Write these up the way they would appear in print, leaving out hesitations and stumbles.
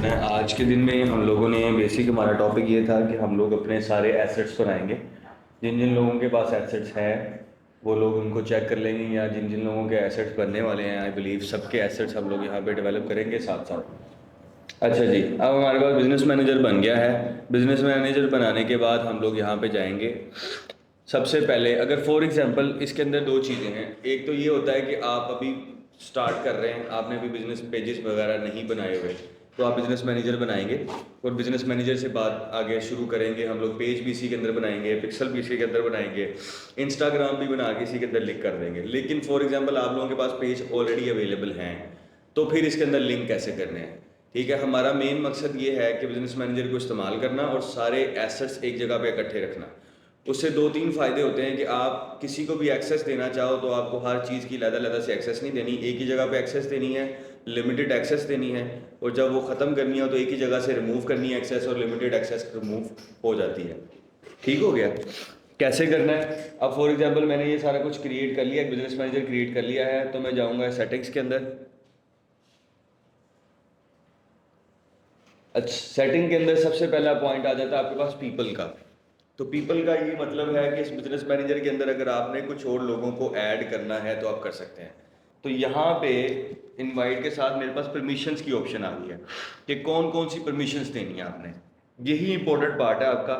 करना है। आज के दिन में हम लोगों ने बेसिक हमारा टॉपिक ये था कि हम लोग अपने सारे एसेट्स बनाएंगे। जिन जिन लोगों के पास एसेट्स हैं वो लोग उनको चेक कर लेंगे, या जिन जिन लोगों के एसेट्स बनने वाले हैं आई बिलीव सबके एसेट्स हम लोग यहाँ पे डेवलप करेंगे साथ साथ। अच्छा जी, अब हमारे पास बिजनेस मैनेजर बन गया है। बिजनेस मैनेजर बनाने के बाद हम लोग यहाँ पे जाएंगे। सबसे पहले अगर फॉर एग्जांपल इसके अंदर दो चीज़ें हैं। एक तो ये होता है कि आप अभी स्टार्ट कर रहे हैं, आपने अभी बिजनेस पेजेस वगैरह नहीं बनाए हुए, तो आप बिजनेस मैनेजर बनाएंगे और बिजनेस मैनेजर से बात आगे शुरू करेंगे। हम लोग पेज भी इसी के अंदर बनाएंगे, पिक्सल भी इसी के अंदर बनाएंगे, इंस्टाग्राम भी बना के इसी के अंदर लिंक कर देंगे। लेकिन फॉर एग्जांपल आप लोगों के पास पेज ऑलरेडी अवेलेबल हैं, तो फिर इसके अंदर लिंक कैसे करने हैं? ठीक है, हमारा मेन मकसद ये है कि बिजनेस मैनेजर को इस्तेमाल करना और सारे एसेट्स एक जगह पे इकट्ठे रखना। उससे दो तीन फ़ायदे होते हैं कि आप किसी को भी एक्सेस देना चाहो तो आपको हर चीज़ की लहदा से एक्सेस नहीं देनी, एक ही जगह पे एक्सेस देनी है, लिमिटेड एक्सेस देनी है। और जब वो ख़त्म करनी हो तो एक ही जगह से रिमूव करनी है एक्सेस, और लिमिटेड एक्सेस रिमूव हो जाती है। ठीक हो गया? कैसे करना है? अब फॉर एग्जांपल मैंने ये सारा कुछ क्रिएट कर लिया, एक बिजनेस मैनेजर क्रिएट कर लिया है, तो मैं जाऊँगा सेटिंग्स के अंदर। अच्छा, सेटिंग के अंदर सबसे पहला पॉइंट आ जाता है आपके पास पीपल का। तो पीपल का ये मतलब है कि इस बिजनेस मैनेजर के अंदर अगर आपने कुछ और लोगों को ऐड करना है तो आप कर सकते हैं। तो यहाँ पे इनवाइट के साथ मेरे पास परमिशंस की ऑप्शन आ गई है कि कौन कौन सी परमिशंस देनी है आपने। यही इंपॉर्टेंट पार्ट है आपका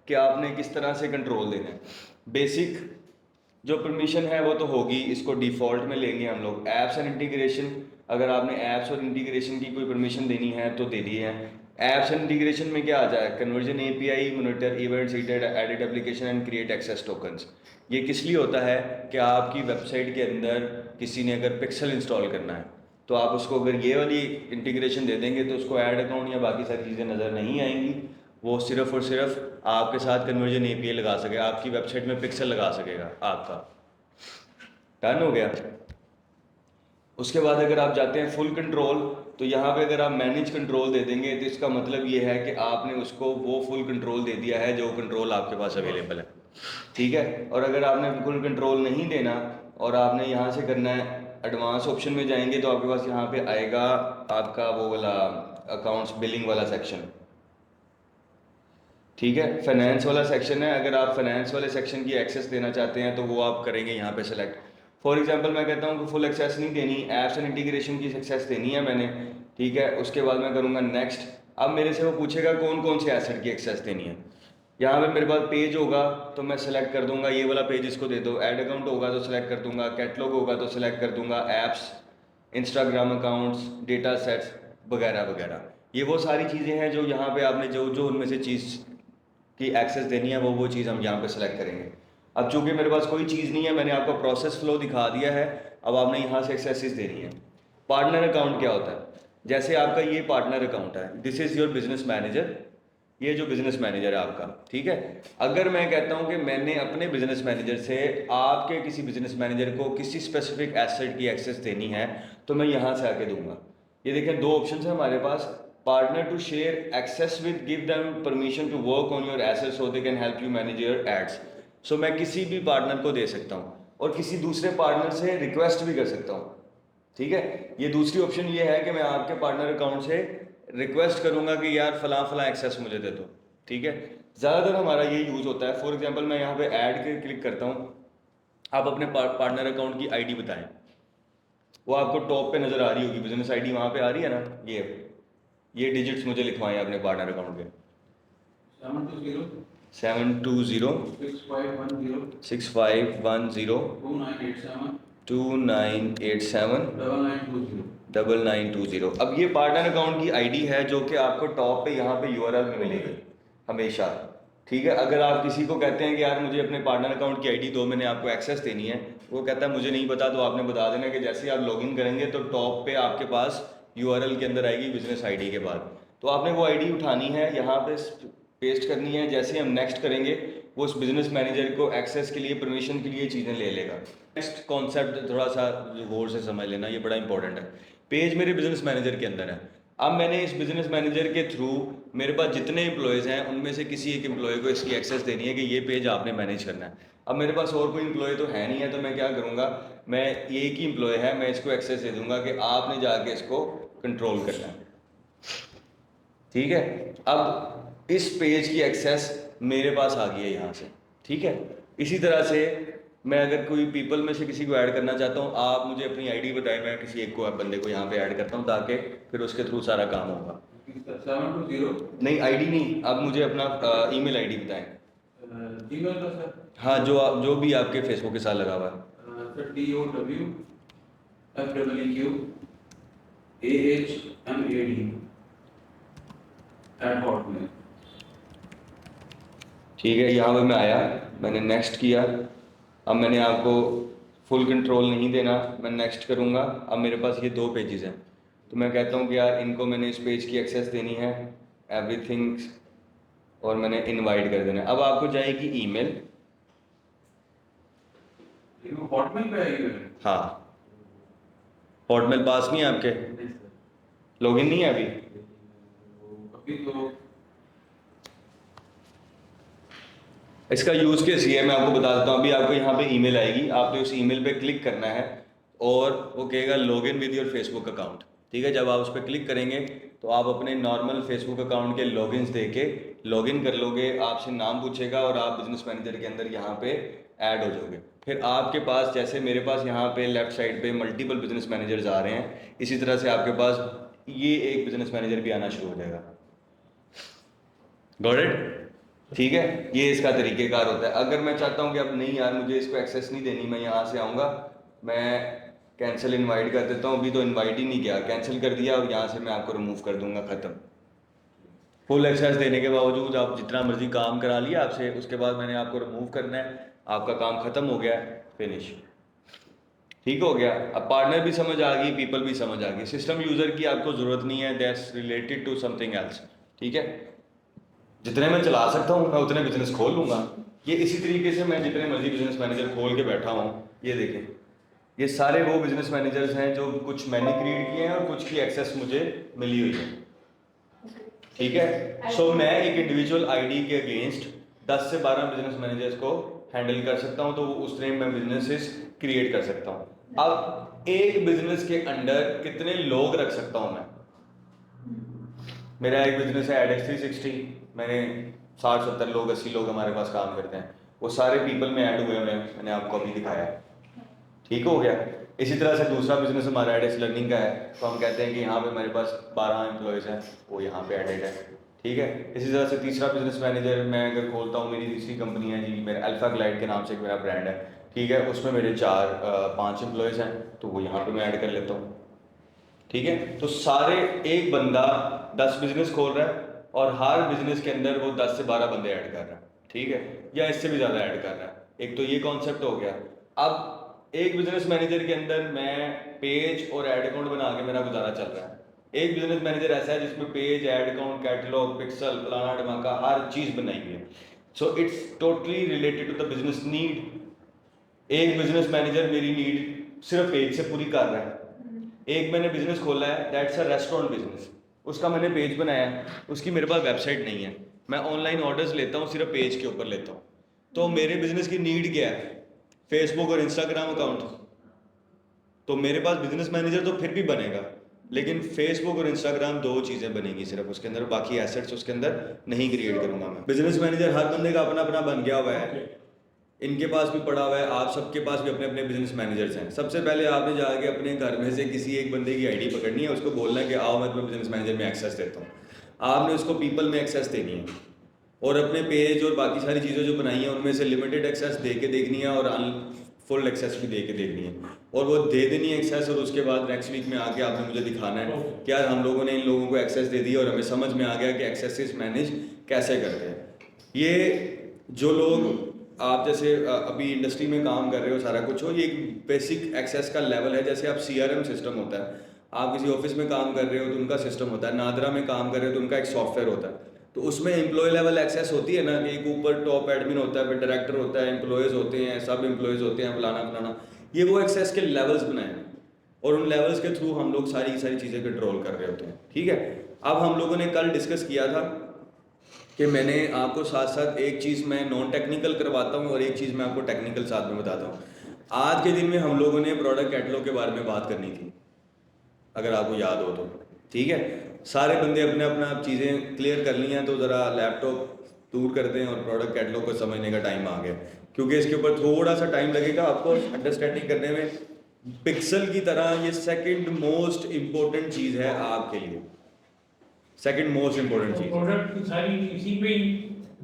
कि आपने किस तरह से कंट्रोल देना है। बेसिक जो परमिशन है वो तो होगी, इसको डिफ़ॉल्ट में लेंगे हम लोग। ऐप्स एंड इंटीग्रेशन, अगर आपने ऐप्स और इंटीग्रेशन की कोई परमिशन देनी है तो दे दी है। ऐप्स एंड इंटीग्रेशन में क्या आ जाए? Conversion API, monitor event, seated edit application and create access tokens. ये किस लिए होता है कि आपकी वेबसाइट के अंदर किसी ने अगर पिक्सल इंस्टॉल करना है तो आप उसको अगर ये वाली इंटीग्रेशन दे देंगे तो उसको ऐड अकाउंट या बाकी सारी चीज़ें नज़र नहीं आएंगी। वो सिर्फ और सिर्फ आपके साथ कन्वर्जन एपीआई लगा सकेगा, आपकी वेबसाइट में पिक्सल लगा सकेगा आपका। डन हो गया। उसके बाद अगर आप जाते हैं फुल कंट्रोल, तो यहाँ पे अगर आप मैनेज कंट्रोल दे देंगे तो इसका मतलब ये है कि आपने उसको वो फुल कंट्रोल दे दिया है जो कंट्रोल आपके पास अवेलेबल है। ठीक है, और अगर आपने फुल कंट्रोल नहीं देना और आपने यहाँ से करना है एडवांस ऑप्शन में जाएंगे तो आपके पास यहाँ पे आएगा आपका वो वाला अकाउंट्स बिलिंग वाला सेक्शन। ठीक है, फाइनेंस वाला सेक्शन है। अगर आप फाइनेंस वाले सेक्शन की एक्सेस देना चाहते हैं तो वो आप करेंगे यहाँ पे सेलेक्ट। फॉर एग्जांपल मैं कहता हूँ कि फुल एक्सेस नहीं देनी, ऐप्स एंड इंटीग्रेशन की एक्सेस देनी है मैंने। ठीक है, उसके बाद मैं करूँगा नेक्स्ट। अब मेरे से वो पूछेगा कौन कौन से एसेट की एक्सेस देनी है। यहाँ पे मेरे पास पेज होगा तो मैं सेलेक्ट कर दूंगा ये वाला पेज इसको दे दो। ऐड अकाउंट होगा तो सेलेक्ट कर दूंगा, कैटलॉग होगा तो सेलेक्ट कर दूंगा, apps, Instagram accounts, data sets वगैरह वगैरह। ये वो सारी चीज़ें हैं जो यहाँ पे आपने जो जो उनमें से चीज़ की एक्सेस देनी है वो चीज़ हम यहाँ पे सेलेक्ट करेंगे। अब चूंकि मेरे पास कोई चीज़ नहीं है, मैंने आपको प्रोसेस फ्लो दिखा दिया है। अब आपने यहाँ से एक्सेसेस देनी है। पार्टनर अकाउंट क्या होता है? जैसे आपका ये पार्टनर अकाउंट है, this is your business manager. ये जो बिजनेस मैनेजर है आपका, ठीक है। अगर मैं कहता हूँ कि मैंने अपने बिजनेस मैनेजर से आपके किसी बिजनेस मैनेजर को किसी स्पेसिफिक एसेट की एक्सेस देनी है तो मैं यहाँ से आके दूंगा। ये देखें दो ऑप्शन है हमारे पास। Partner to share access with, give them permission to work on your assets so they can help you manage your ads. So मैं किसी भी पार्टनर को दे सकता हूँ और किसी दूसरे पार्टनर से रिक्वेस्ट भी कर सकता हूँ। ठीक है, ये दूसरी ऑप्शन ये है कि मैं आपके पार्टनर अकाउंट से रिक्वेस्ट करूंगा कि यार फलां फलां एक्सेस मुझे दे दो। ठीक है, ज़्यादातर हमारा ये यूज़ होता है। फॉर एग्जांपल मैं यहाँ पे ऐड के क्लिक करता हूँ। आप अपने पार्टनर अकाउंट की आईडी बताएं, वो आपको टॉप पे नज़र आ रही होगी, बिजनेस आईडी वहाँ पे आ रही है ना। ये डिजिट्स मुझे लिखवाएं अपने पार्टनर अकाउंट के। 720 6510 2987 9920। अब ये पार्टनर अकाउंट की आईडी है जो कि आपको टॉप पे यहाँ पे यूआरएल में मिलेगी हमेशा। ठीक है, अगर आप किसी को कहते हैं कि यार मुझे अपने पार्टनर अकाउंट की आईडी दो, मैंने आपको एक्सेस देनी है, वो कहता है मुझे नहीं पता, तो आपने बता देना कि जैसे ही आप लॉगिन करेंगे तो टॉप पे आपके पास यूआरएल के अंदर आएगी बिजनेस आईडी के बाद। तो आपने वो आईडी उठानी है, यहाँ पे पेस्ट करनी है। जैसे हम नेक्स्ट करेंगे वो उस बिजनेस मैनेजर को एक्सेस के लिए, परमिशन के लिए चीज़ें ले लेगा। नेक्स्ट कॉन्सेप्ट थोड़ा सा गौर से समझ लेना, ये बड़ा इंपॉर्टेंट है। पेज मेरे बिजनेस मैनेजर के अंदर है। अब मैंने इस बिजनेस मैनेजर के थ्रू मेरे पास जितने एम्प्लॉयज़ हैं उनमें से किसी एक एम्प्लॉय को इसकी एक्सेस देनी है कि ये पेज आपने मैनेज करना है। अब मेरे पास और कोई एम्प्लॉय तो है नहीं है, तो मैं क्या करूँगा, मैं एक ही एम्प्लॉय है, मैं इसको एक्सेस दे दूँगा कि आपने जाके इसको कंट्रोल करना है। ठीक है। अब इस पेज की एक्सेस मेरे पास आ गई है यहाँ से, ठीक है। इसी तरह से मैं अगर कोई पीपल में से किसी को ऐड करना चाहता हूँ, आप मुझे अपनी आईडी बताएं, मैं किसी एक को बंदे को यहाँ पे ऐड करता हूँ ताकि फिर उसके थ्रू सारा काम होगा। 720 नहीं आईडी नहीं, आप मुझे अपना ईमेल आईडी बताएं। ईमेल का सर? हाँ, जो भी आपके फेसबुक के साथ लगा हुआ है। सर DOWFEEQAHMAD ठीक है, यहाँ पे मैं आया, मैंने नेक्स्ट किया। अब मैंने आपको फुल कंट्रोल नहीं देना, मैं नेक्स्ट करूँगा। अब मेरे पास ये 2 पेजेस हैं, तो मैं कहता हूँ कि यार इनको मैंने इस पेज की एक्सेस देनी है, एवरीथिंग, और मैंने इनवाइट कर देना है। अब आपको जाएगी ईमेल। हॉटमेल पे आएगी? हाँ, हॉटमेल पास नहीं है आपके? लॉगिन नहीं है अभी? अभी तो इसका यूज़ केस ये है, मैं आपको बता देता हूँ। अभी आपको यहाँ पे ईमेल आएगी, आपने उस ईमेल पे क्लिक करना है और वो कहेगा login with your Facebook account, ठीक है। जब आप उस पर क्लिक करेंगे तो आप अपने नॉर्मल फेसबुक अकाउंट के लॉगिन्स दे के लॉगिन कर लोगे, आपसे नाम पूछेगा और आप बिजनेस मैनेजर के अंदर यहाँ पे ऐड हो जाओगे। फिर आपके पास, जैसे मेरे पास यहाँ पे लेफ्ट साइड पे मल्टीपल बिजनेस मैनेजर्स आ रहे हैं, इसी तरह से आपके पास ये एक बिजनेस मैनेजर भी आना शुरू हो जाएगा। Got it? ठीक है, ये इसका तरीकेकार होता है। अगर मैं चाहता हूँ कि अब नहीं यार मुझे इसको एक्सेस नहीं देनी, मैं यहाँ से आऊँगा, मैं कैंसिल इनवाइट कर देता हूँ। अभी तो इनवाइट ही नहीं किया, कैंसिल कर दिया और यहाँ से मैं आपको रिमूव कर दूंगा, ख़त्म। फुल एक्सेस देने के बावजूद आप जितना मर्जी काम करा लिया आपसे, उसके बाद मैंने आपको रिमूव करना है, आपका काम ख़त्म हो गया, फिनिश, ठीक हो गया। अब पार्टनर भी समझ आ गई, पीपल भी समझ आ गई, सिस्टम यूज़र की आपको ज़रूरत नहीं है, that's related to something else, ठीक है। जितने मैं चला सकता हूँ मैं उतने बिजनेस खोल लूँगा। ये इसी तरीके से मैं जितने मर्जी बिजनेस मैनेजर खोल के बैठा हूँ, ये देखें, ये सारे वो बिजनेस मैनेजर्स हैं जो कुछ मैंने क्रिएट किए हैं और कुछ की एक्सेस मुझे मिली हुई है, ठीक है। सो मैं एक इंडिविजुअल आईडी के अगेंस्ट 10 से 12 बिजनेस मैनेजर्स को हैंडल कर सकता हूँ, तो उस तरह मैं बिजनेसेस क्रिएट कर सकता हूँ। अब एक बिजनेस के अंडर कितने लोग रख सकता हूँ मैं? मेरा एक बिजनेस है एडेक्स 360, मैंने 60-70 लोग, 80 लोग हमारे पास काम करते हैं, वो सारे पीपल में ऐड हुए हैं, मैंने आपको अभी दिखाया है, ठीक हो गया। इसी तरह से दूसरा बिजनेस हमारा एडेक्स लर्निंग का है, तो हम कहते हैं कि यहाँ पे हमारे पास 12 एम्प्लॉयज़ हैं, वो यहाँ पे एडेड है, ठीक है। इसी तरह से तीसरा बिजनेस मैनेजर मैं अगर खोलता हूँ, मेरी तीसरी कंपनी है जी, मेरा अल्फा ग्लाइड के नाम से एक मेरा ब्रांड है, ठीक है, उसमें मेरे 5 एम्प्लॉयज़ हैं, तो वो यहाँ पर मैं ऐड कर लेता हूँ, ठीक है। तो सारे, एक बंदा 10 बिजनेस खोल रहा है और हर बिजनेस के अंदर वो 10 से 12 बंदे ऐड कर रहा है, ठीक है, या इससे भी ज़्यादा ऐड कर रहा है। एक तो ये कॉन्सेप्ट हो गया। अब एक बिजनेस मैनेजर के अंदर मैं पेज और ऐड अकाउंट बना के मेरा गुजारा चल रहा है। एक बिजनेस मैनेजर ऐसा है जिसमें page, add account, catalog, pixel, फलाना ढमाका हर चीज़ बनाई हुई है। So it's totally related to the business need. एक बिजनेस मैनेजर मेरी नीड सिर्फ पेज से पूरी कर रहा है। एक मैंने बिजनेस खोला है, दैट्स अ रेस्टोरेंट बिजनेस, उसका मैंने पेज बनाया है, उसकी मेरे पास वेबसाइट नहीं है, मैं ऑनलाइन ऑर्डर्स लेता हूँ, सिर्फ पेज के ऊपर लेता हूँ। तो मेरे बिजनेस की नीड क्या है? फेसबुक और इंस्टाग्राम अकाउंट। तो मेरे पास बिजनेस मैनेजर तो फिर भी बनेगा, लेकिन फेसबुक और इंस्टाग्राम 2 चीज़ें बनेगी सिर्फ उसके अंदर, बाकी एसेट्स उसके अंदर नहीं क्रिएट करूँगा मैं। बिजनेस मैनेजर हर बंदे का अपना अपना बन गया हुआ है, इनके पास भी पड़ा हुआ है, आप सबके पास भी अपने अपने बिजनेस मैनेजर्स हैं। सबसे पहले आपने जाके अपने घर में से किसी एक बंदे की आईडी पकड़नी है, उसको बोलना है कि आओ मैं तुम्हें बिजनेस मैनेजर में एक्सेस देता हूँ। आपने उसको पीपल में एक्सेस देनी है और अपने पेज और बाकी सारी चीज़ें जो बनाई हैं उनमें से लिमिटेड एक्सेस दे के देखनी है और फुल एक्सेस भी दे के देखनी है, और वो दे देनी है एक्सेस। और उसके बाद नेक्स्ट वीक में आके आपने मुझे दिखाना है कि यार हम लोगों ने इन लोगों को एक्सेस दे दी और हमें समझ में आ गया कि एक्सेस मैनेज कैसे करते हैं। ये जो लोग आप जैसे अभी इंडस्ट्री में काम कर रहे हो, सारा कुछ हो, ये एक बेसिक एक्सेस का लेवल है। जैसे आप CRM सिस्टम होता है, आप किसी ऑफिस में काम कर रहे हो तो उनका सिस्टम होता है, नादरा में काम कर रहे हो तो उनका एक सॉफ्टवेयर होता है, तो उसमें एम्प्लॉय लेवल एक्सेस होती है ना, एक ऊपर टॉप एडमिन होता है, फिर डायरेक्टर होता है, एम्प्लॉयज़ होते हैं, सब एम्प्लॉयज़ होते हैं, फलाना फलाना, ये वो एक्सेस के लेवल्स बनाए हैं और उन लेवल्स के थ्रू हम लोग सारी सारी चीज़ें कंट्रोल कर रहे होते हैं, ठीक है। अब हम लोगों ने कल डिस्कस किया था कि मैंने आपको साथ साथ एक चीज़ मैं नॉन टेक्निकल करवाता हूँ और एक चीज़ मैं आपको टेक्निकल साथ में बताता हूँ। आज के दिन में हम लोगों ने प्रोडक्ट कैटलॉग के बारे में बात करनी थी, अगर आपको याद हो तो, ठीक है। सारे बंदे अपने अपना चीज़ें क्लियर कर ली हैं तो ज़रा लैपटॉप दूर कर दें और प्रोडक्ट कैटलॉग को समझने का टाइम आ गया, क्योंकि इसके ऊपर थोड़ा सा टाइम लगेगा आपको अंडरस्टैंडिंग करने में। पिक्सल की तरह ये सेकंड मोस्ट इम्पोर्टेंट चीज़ है आपके लिए, सेकंड मोस्ट इम्पोर्टेंट चीज़। प्रोडक्ट की सारी इसी पे ही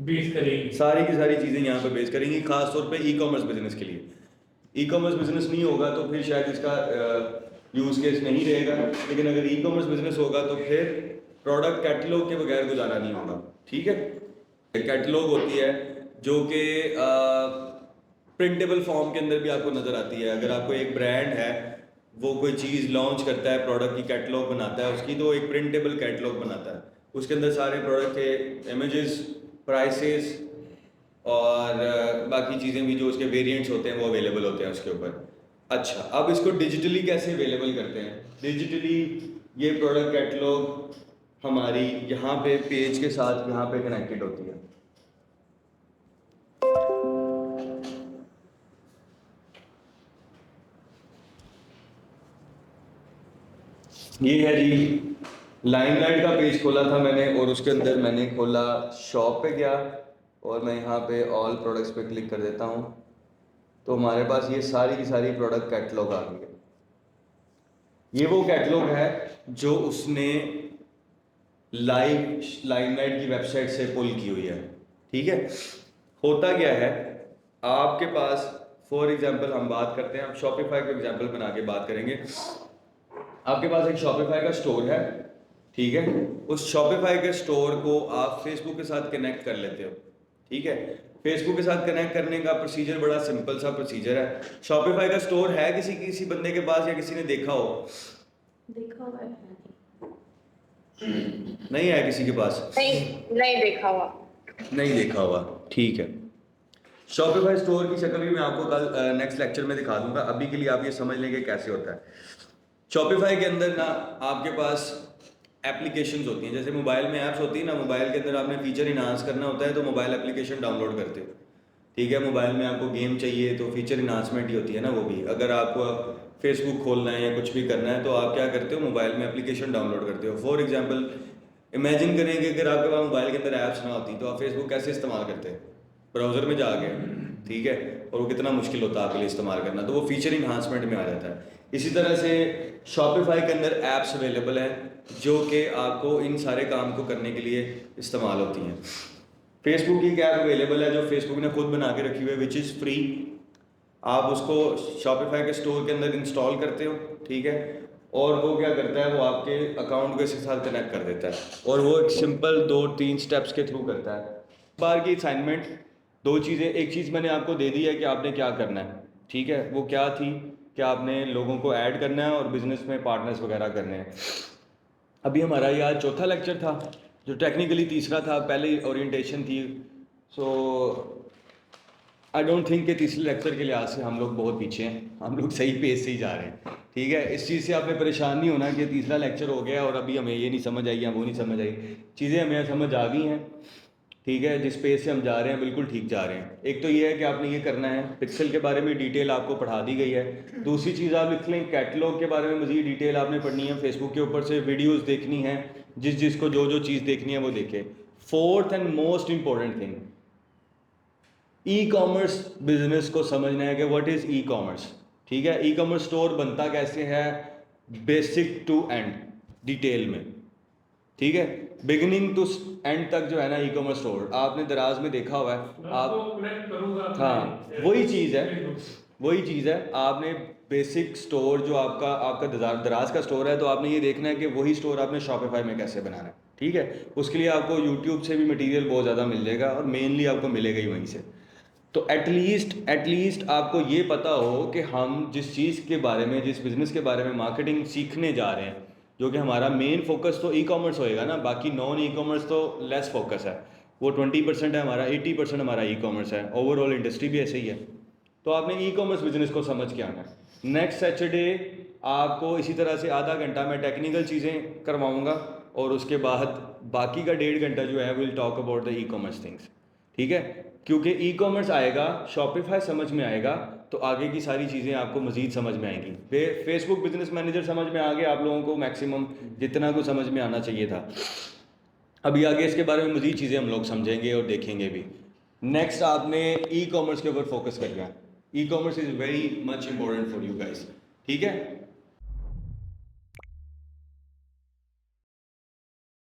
बेस करेंगे। सारी की सारी चीज़ें यहाँ पे बेस करेंगी, खास तौर पे ई कॉमर्स बिजनेस के लिए। ई कॉमर्स बिजनेस नहीं होगा तो फिर शायद इसका यूज़ केस नहीं रहेगा, लेकिन अगर ई कॉमर्स बिजनेस होगा तो फिर प्रोडक्ट कैटलॉग के बगैर गुजारा नहीं होगा। ठीक है, कैटलॉग होती है जो कि प्रिंटेबल फॉर्म के अंदर भी आपको नज़र आती है। अगर आपको एक ब्रांड है, वो कोई चीज़ लॉन्च करता है, प्रोडक्ट की कैटलॉग बनाता है उसकी, तो एक प्रिंटेबल कैटलॉग बनाता है, उसके अंदर सारे प्रोडक्ट के इमेजेस, प्राइसेस और बाकी चीज़ें भी जो उसके वेरिएंट्स होते हैं वो अवेलेबल होते हैं उसके ऊपर। अच्छा, अब इसको डिजिटली कैसे अवेलेबल करते हैं? डिजिटली ये प्रोडक्ट कैटलॉग हमारी यहाँ पे पेज के साथ यहाँ पे कनेक्टेड होती है। ये है जी, लाइमलाइट का पेज खोला था मैंने और उसके अंदर मैंने खोला, शॉप पे गया और मैं यहाँ पे ऑल प्रोडक्ट्स पे क्लिक कर देता हूँ, तो हमारे पास ये सारी की सारी प्रोडक्ट कैटलॉग आ गई है। ये वो कैटलॉग है जो उसने लाइमलाइट की वेबसाइट से पुल की हुई है। ठीक है, होता क्या है, आपके पास फॉर एग्जांपल हम बात करते हैं, हम शॉपिफाई को एग्जांपल बना के बात करेंगे। आपके पास एक शॉपिफाई का स्टोर है, ठीक है, उस शॉपिफाई के स्टोर को आप फेसबुक के साथ कनेक्ट कर लेते हो। ठीक है, फेसबुक के साथ कनेक्ट करने का प्रोसीजर बड़ा सिंपल सा प्रोसीजर है। शॉपिफाई का स्टोर है किसी बंदे के पास या किसी ने देखा हो? देखा हुआ है। नहीं है किसी के पास? नहीं देखा हुआ। नहीं देखा हुआ, ठीक है। शॉपिफाई स्टोर की शक्ल भी मैं आपको कल नेक्स्ट लेक्चर में दिखा दूंगा, अभी के लिए आप ये समझ लेंगे कैसे होता है। शॉपिफाई के अंदर ना आपके पास एप्लीकेशंस होती हैं, जैसे मोबाइल में ऐप्स होती है ना, मोबाइल के अंदर आपने फीचर इन्हांस करना होता है तो मोबाइल एप्लीकेशन डाउनलोड करते हो। ठीक है, मोबाइल में आपको गेम चाहिए तो फीचर इन्हांसमेंट ही होती है ना वो भी। अगर आपको फेसबुक खोलना है या कुछ भी करना है तो आप क्या करते हो, मोबाइल में एप्लीकेशन डाउनलोड करते हो। फॉर एग्जाम्पल इमेजिन करें कि अगर आपके पास मोबाइल के अंदर ऐप्स ना होती तो आप फेसबुक कैसे इस्तेमाल करते? ब्राउज़र में जाके, ठीक है, और वो कितना मुश्किल होता है आपके लिए इस्तेमाल करना, तो वो फीचर इन्हांसमेंट में आ जाता है। इसी तरह से शॉपिफाई के अंदर ऐप्स अवेलेबल हैं जो कि आपको इन सारे काम को करने के लिए इस्तेमाल होती हैं। फेसबुक की एक ऐप अवेलेबल है जो फेसबुक ने खुद बना के रखी हुई है, विच इज़ फ्री। आप उसको शॉपिफाई के स्टोर के अंदर इंस्टॉल करते हो, ठीक है, और वो क्या करता है, वो आपके अकाउंट को इसके साथ कनेक्ट कर देता है और वो एक सिंपल 2-3 स्टेप्स के थ्रू करता है। बार की असाइनमेंट, दो चीज़ें, एक चीज़ मैंने आपको दे दी है कि आपने क्या करना है। ठीक है, वो क्या थी कि आपने लोगों को ऐड करना है और बिजनेस में पार्टनर्स वगैरह करने हैं। अभी हमारा ये आज चौथा लेक्चर था, जो टेक्निकली तीसरा था, पहले ओरिएंटेशन थी। सो आई डोंट थिंक कि तीसरे लेक्चर के लिहाज से हम लोग बहुत पीछे हैं, हम लोग सही पेज से ही जा रहे हैं। ठीक है, इस चीज़ से आपने परेशान नहीं होना कि तीसरा लेक्चर हो गया और अभी हमें ये नहीं समझ आई या वो नहीं समझ आई। चीज़ें हमें समझ आ गई हैं, ठीक है, जिस पेज से हम जा रहे हैं बिल्कुल ठीक जा रहे हैं। एक तो ये है कि आपने ये करना है, पिक्सल के बारे में डिटेल आपको पढ़ा दी गई है। दूसरी चीज़ आप लिख लें, कैटलॉग के बारे में मज़ीद डिटेल आपने पढ़नी है, फेसबुक के ऊपर से वीडियोज़ देखनी है, जिसको जो चीज़ देखनी है वो देखे। Fourth and most important thing, e commerce business को समझना है कि व्हाट इज़ ई कॉमर्स। ठीक है, ई कॉमर्स स्टोर बनता कैसे है, बेसिक टू एंड डिटेल में। ठीक है, बिगिनिंग टू एंड तक जो है ना ई कॉमर्स स्टोर, आपने दराज में देखा हुआ है आप। हाँ, वही चीज़ है। आपने बेसिक स्टोर जो आपका दराज का स्टोर है, तो आपने ये देखना है कि वही स्टोर आपने शॉपिफाई में कैसे बनाना है। ठीक है, उसके लिए आपको यूट्यूब से भी मटेरियल बहुत ज़्यादा मिल जाएगा और मेनली आपको मिलेगा ही वहीं से। तो एटलीस्ट आपको ये पता हो कि हम जिस चीज़ के बारे में, जिस बिज़नेस के बारे में मार्केटिंग सीखने जा रहे हैं, जो कि हमारा मेन फोकस तो ई कॉमर्स होएगा ना, बाकी नॉन ई कॉमर्स तो लेस फोकस है, वो 20% है हमारा, 80% हमारा ई कॉमर्स है। ओवरऑल इंडस्ट्री भी ऐसे ही है। तो आपने ई कॉमर्स बिजनेस को समझ के आना है। नेक्स्ट सैटरडे आपको इसी तरह से आधा घंटा मैं टेक्निकल चीज़ें करवाऊँगा और उसके बाद बाकी का 1.5 घंटा जो है will talk about the e commerce things. ठीक है, क्योंकि ई कॉमर्स आएगा, शॉपिफाई समझ में आएगा तो आगे की सारी चीज़ें आपको मज़ीद समझ में आएंगी। फेसबुक बिजनेस मैनेजर समझ में आ गया आप लोगों को, मैक्सिमम जितना कुछ समझ में आना चाहिए था। अभी आगे इसके बारे में मज़ीद चीज़ें हम लोग समझेंगे और देखेंगे भी। नेक्स्ट आपने ई कॉमर्स के ऊपर फोकस करना है। E commerce is very much important for you guys, ठीक है।